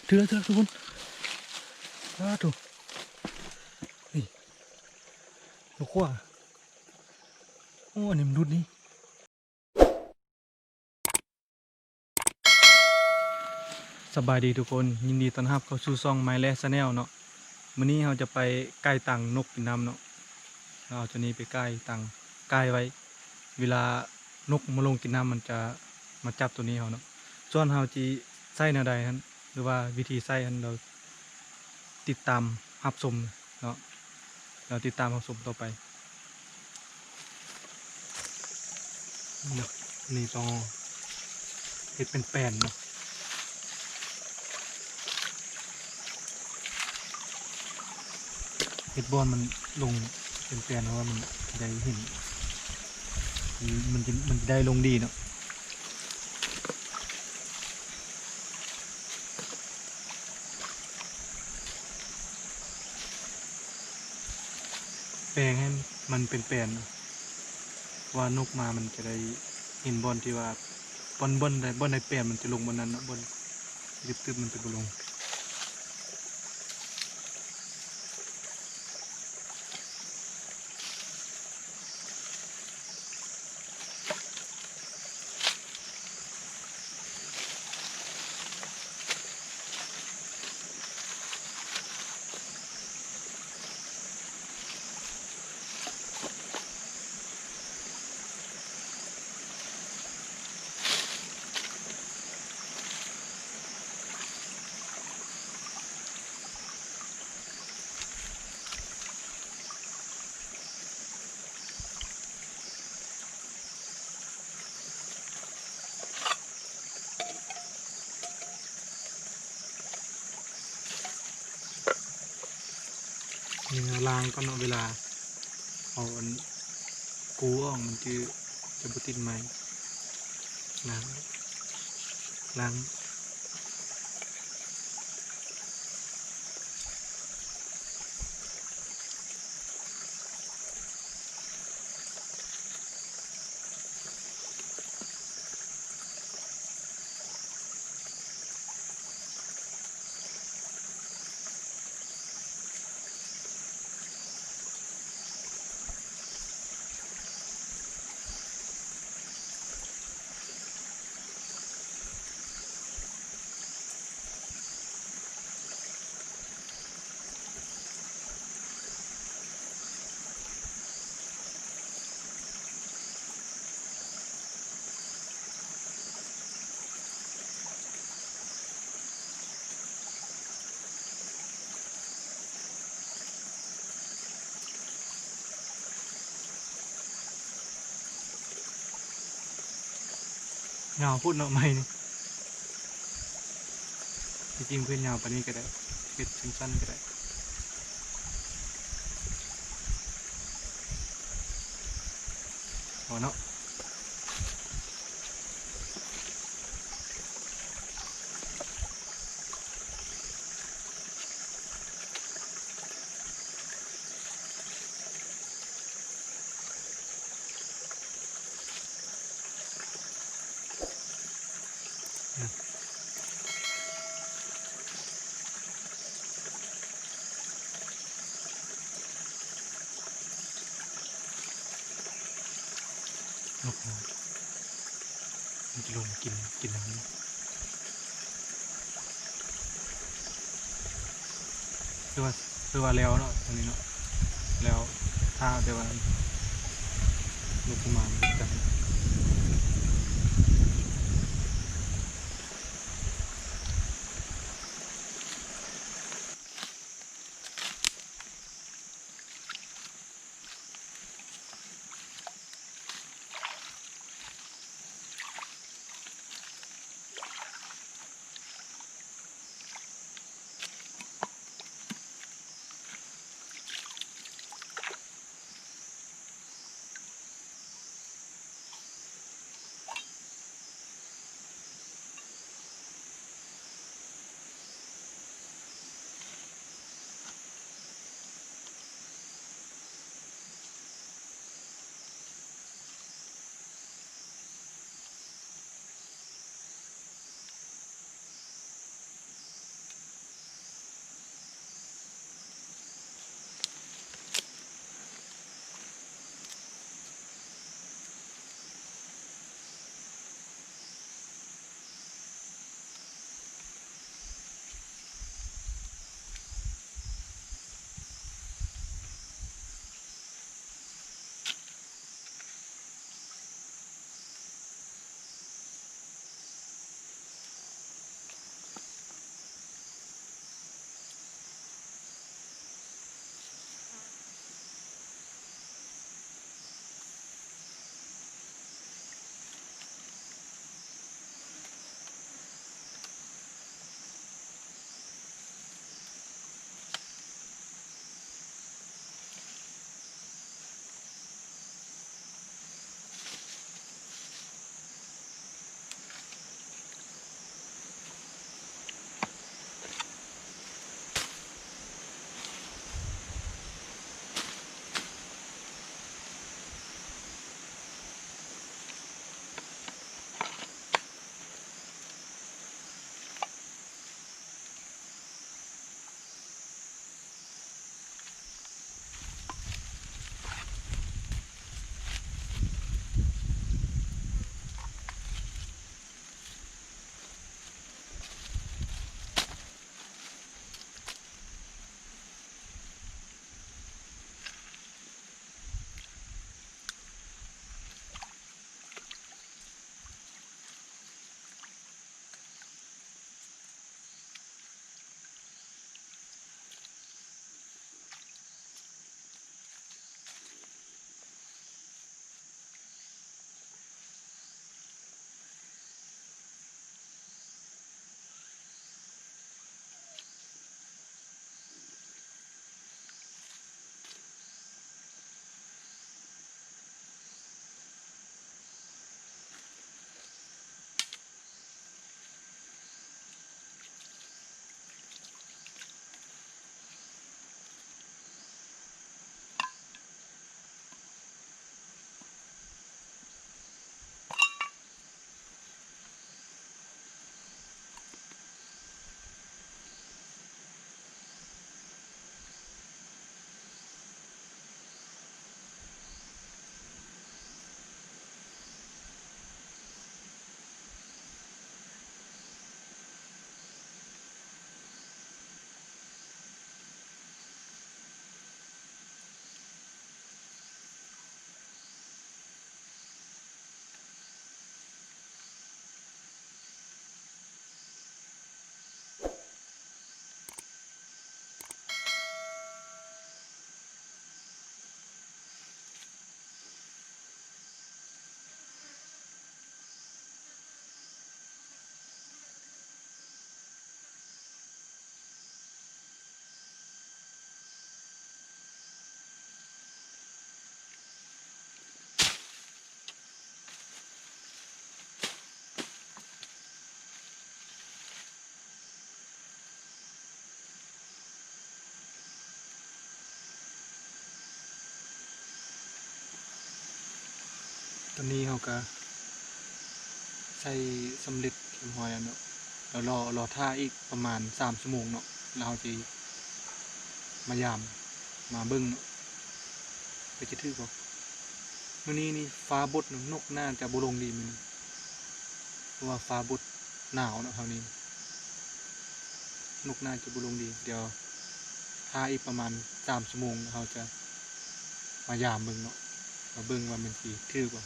ถือแล้วทุกคนถูกนี่นกขั้วโอ้อันนี้มันรุดนี่สบายดีทุกคนยินดีต้อนรับเข้าสู่ช่องไมล์แลชาแนลเนาะมื้อนี้เราจะไปใกล้ตังนกกินน้ำเนาะเราเอาตัวนี้ไปใกล้ตังใกล้ไว้เวลานกมาลงกินน้ำมันจะมาจับตัวนี้เขาเนาะส่วนเราจีใส่แนวใดนั้นหรือว่าวิธีใส่นั้นเราติดตามรับชมเนาะเราติดตามรับชมต่อไปเนาะนี่ต้องเห็ดเป็นแป้นเนาะเห็ดบอลมันลงเป็นแป้นเพราะว่ามันได้เห็นมันได้ลงดีเนาะแปลงให้มันเป็นแป้นว่านกมามันจะได้เห็นบอลที่ว่าบอลในแป้นมันจะลงบนนั้นเนาะบอลตึบๆมันจะบ่ลงนี่ล้างก็เนาะเวลาเอากูออกมันจะบุติดไหมล้างเงาพูดเนาะไม่นี่จริงๆเพื่อนเงาปานนี้ก็ได้เพ็ดสั้นๆก็ได้เอาเนาะนกมันจะลงกินน้ำคือว่าแล้วเนาะตรงนี้เนาะแล้วถ้าแต่ว่าลูกกุมารจับ ตอนนี้เขาก็ใส่สำเร็จเรียบร้อยแล้วเนาะแล้วรอท่าอีกประมาณ3 ชั่วโมงเนาะแล้วเราจะมายามมาเบิ้งเนาะไปจะถือบ่มื้อนี้นี่ฟ้าบดเนาะนกน่าจะบ่ลงดีมื้อนี้เพราะว่าฟ้าบดหนาวเนาะเท่านี้นกน่าจะบ่ลงดีเดี๋ยวท่าอีกประมาณ3 ชั่วโมงเราจะมายามเบิ่งเนาะมาเบิ่งว่ามันสิถือบ่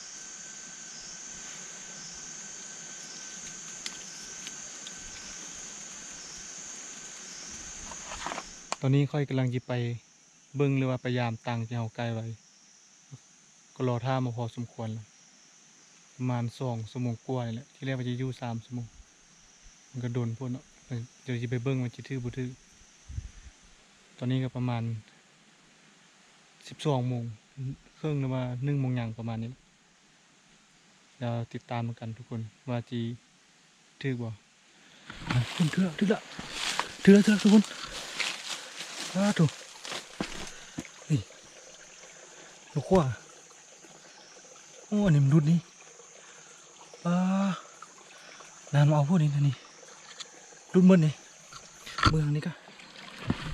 ตอนนี้ค่อยกำลังจะไปเบิ่งหรือว่าพยายามตังที่เฮาไกลไว้ก็รอท่ามาพอสมควรแล้วประมาณ2 ชั่วโมงกว่านี่แหละที่แรกว่าจะอยู่3 ชั่วโมงมันก็โดนพวกเนาะเดี๋ยวจะไปเบิ่งมันสิถือบ่ถือตอนนี้ก็ประมาณ12 โมงครึ่งหรือว่า1 โมงหยังประมาณนี้เดี๋ยวติดตามกันทุกคนว่าสิถือบ่คุณถือละทุกคนถูกนี่ลูกขั้วโอ้อันนี้มันรุดนี่นานมาเอาพวกนี้นะนี่รุดมืดนี่เบื้องนี้ก็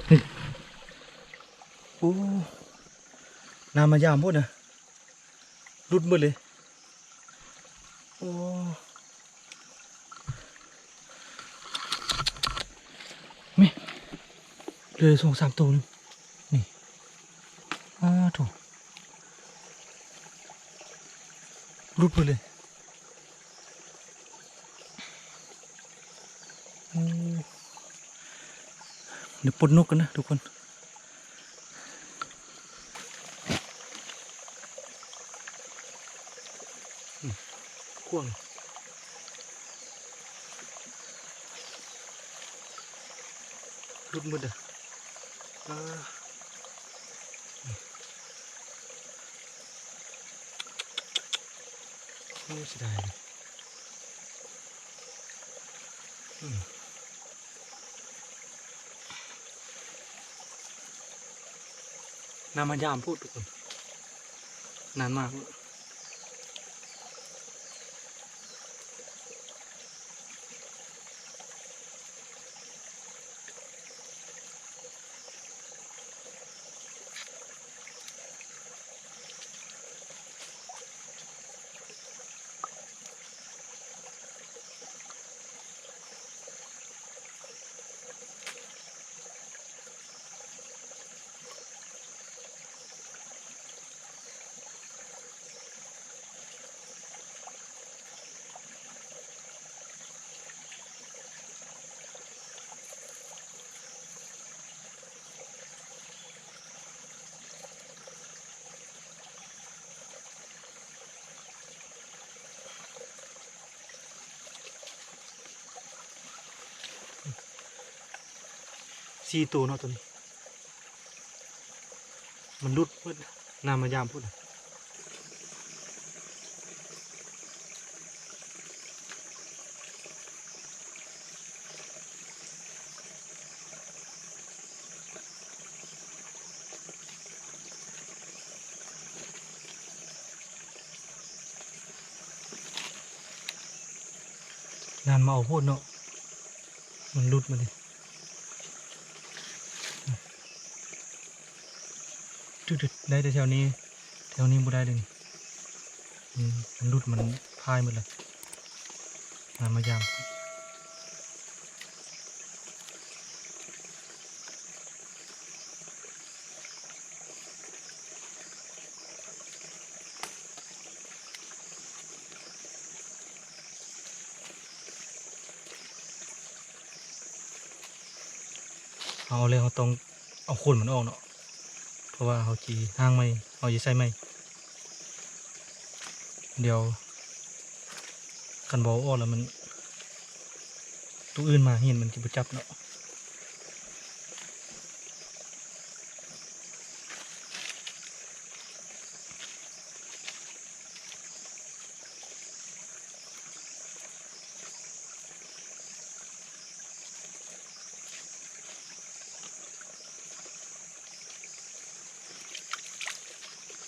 นี่โอ้นานมายามพวกนะรุดมืดเลยโอ้ไม่เลย2-3 ตัวนึงนี่ถูกรุดมืดเลยเดี๋ยวปลดนกกันนะทุกคนข่วงรุดมืดอ่ะโอ้เสียดายเลยนานมายามพูดทุกคนนานมาก4 ตัวเนาะตัวนี้มันรุดมืดนานมายามพูดนานมาเอาพูดเนาะมันรุดมาดิดึดได้แต่แถวนี้บ่ได้เลยมันรุดมันพายหมดเลยนานมายามเอาเลยเขาต้องเอาโคนมันออกเนาะเพราะว่าเขาจีห้างไม่เขาจะใส่ไม่เดี๋ยวกันบอออกแล้วมันตัวอื่นมาเห็นมันจะไปจับเนาะ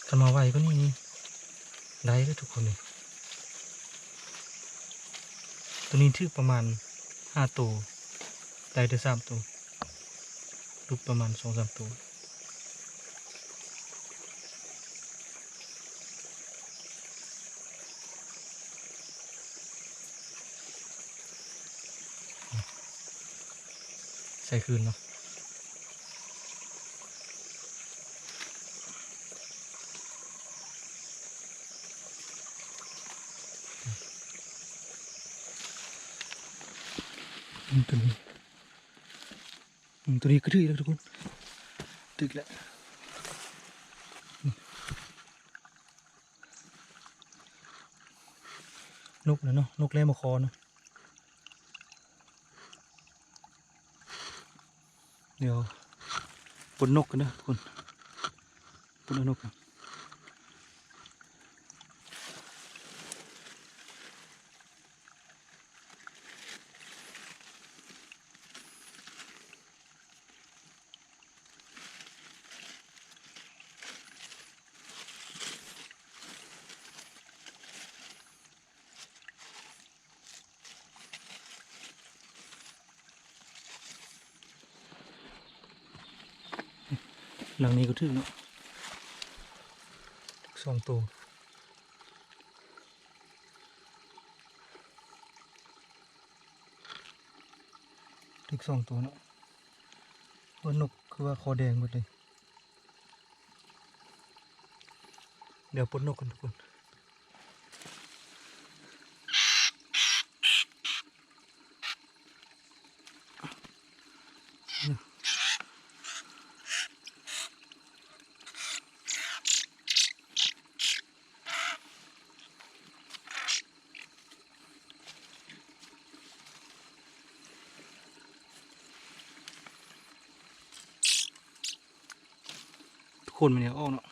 กันมาไวก็นี่ ได้แล้วทุกคนเลยตัวนี้ถือประมาณ5 ตัวได้ได้3 ตัวลูกประมาณ2-3 ตัวใส่คืนเนาะตัวนี้ตัวนี้ก็ถือแล้วทุกคนตึกแล้วนกนะเนาะนกแร่มาคอเนาะเดี๋ยวปนนกกันนะทุกคนปนเอานกกันหลังนี้ก็ถึงเนาะ2 ตัวถึง2 ตัวเนาะว่านกคือว่าคอแดงหมดเลยเดี๋ยวปนนกกันทุกคนทุกคนมันเนี่ยออกเนาะ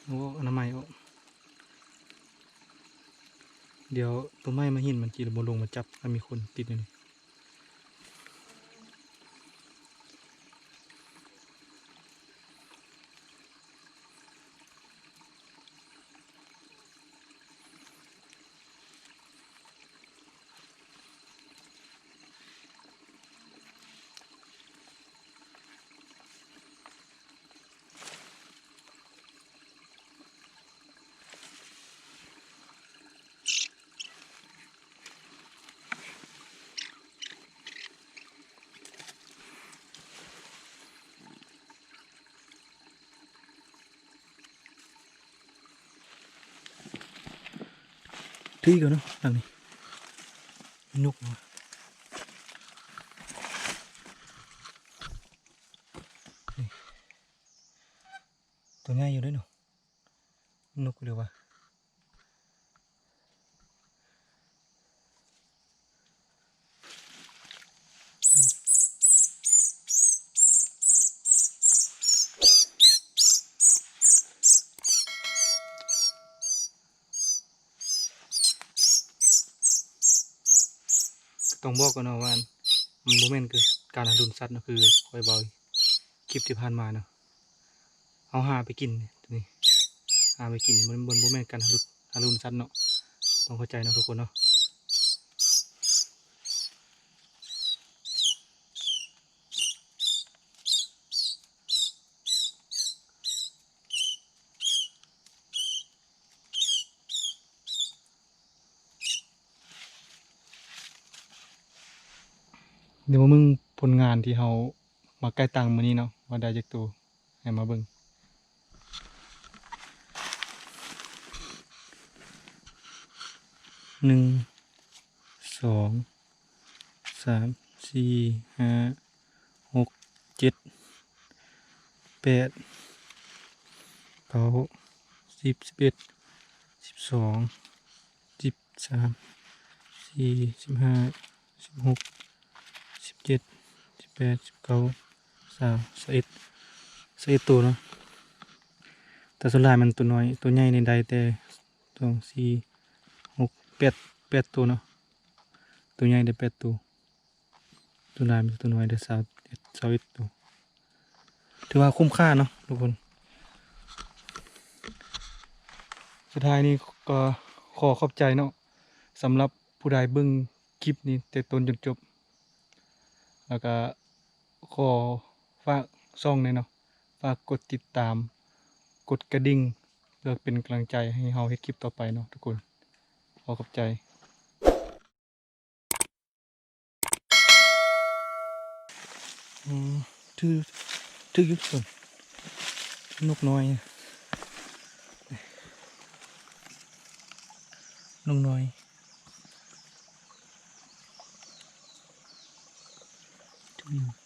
โอ้อนามัยออกเดี๋ยวตัวไม้มาหินมันจีระบลงมาจับถ้ามีคนติดอยู่นี่ที่กันเนาะหลังนี้นกมานี่ตัวง่ายอยู่ด้วยเนาะนกเรียกว่าต้องบอกกันเนาะว่ามันโมเมนต์คือการหาดุนสัตว์เนาะคือคอยเบาคลิปที่ผ่านมาเนาะเอาหาไปกินตัวนี้หาไปกินมันบนโมเมนต์การหาดุนสัตว์เนาะต้องเข้าใจเนาะทุกคนเนาะเดี๋ยวมามึงผลงานที่เรามาใกล้ตังมื้อนี้เนาะว่าได้จากตัวให้มาเบิ่ง11ตัวเนาะแต่ส่วนใหญ่มันตัวน้อยตัวใหญ่ในใดแต่8ตัวเนาะตัวใหญ่ได้8ตัวตัวใหญ่มันตัวน้อยได้21ตัวถือว่าคุ้มค่าเนาะทุกคน สุดท้ายนี้ก็ขอขอบใจเนาะสำหรับผู้ใดเบิ่งคลิปนี้แต่ต้นจนจบแล้วก็ขอฝากช่องหน่อยเนาะฝากกดติดตามกดกระดิ่งเพื่อเป็นกำลังใจให้เฮาเฮ็ดคลิปต่อไปเนาะทุกคนขอขอบใจอืมถือถืออยู่ทุกคนนกน้อยนกน้อยอืม